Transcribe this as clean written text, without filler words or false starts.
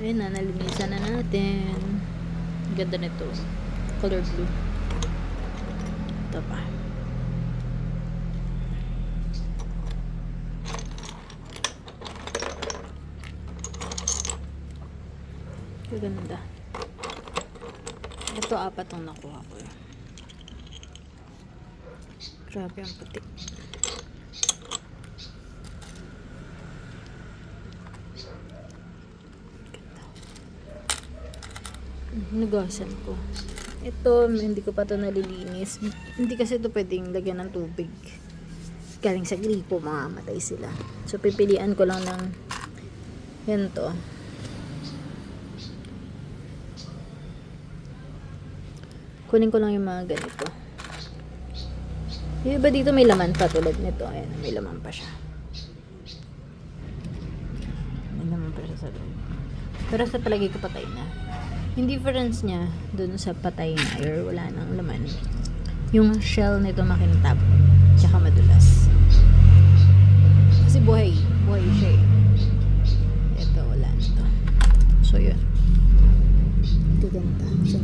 Ayun na, nalinisan na natin. Ganda nito. Color blue. Ito pa. Ganda. Ito, 4 ang nakuha ko. Grabe ang puti. Nugasan ko. Ito, hindi ko pa ito nalilinis. Hindi kasi ito pwedeng lagyan ng tubig. Galing sa gripo, mamamatay sila. So, pipilian ko lang ng yan to. Kunin ko lang yung mga ganito. Yung iba dito may laman pa tulad nito. Ayan, may laman pa siya. May laman pa siya sa loob. Pero sa palagi ko patay na. Yung difference niya dun sa patay na or wala nang laman. Yung shell nito makintab. Tsaka madulas. Kasi buhay. Buhay siya eh. Ito, wala nito. So, yun. Ito ganda. So,